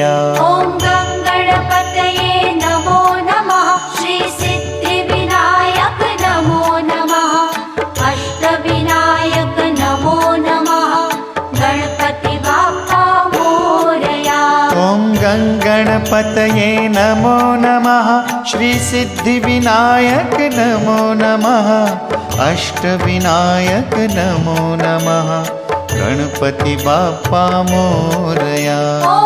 मोरया। ॐ गणपतये नमो नमः। श्री सिद्धिविनायक नमो नमः। अष्टविनायक नमो नमः। गणपति बाप्पा मोरया। ॐ गणपतये नमो नमः। श्री सिद्धिविनायक नमो नमः। अष्टविनायक नमो नमः। गणपति बाप्पा मोरया।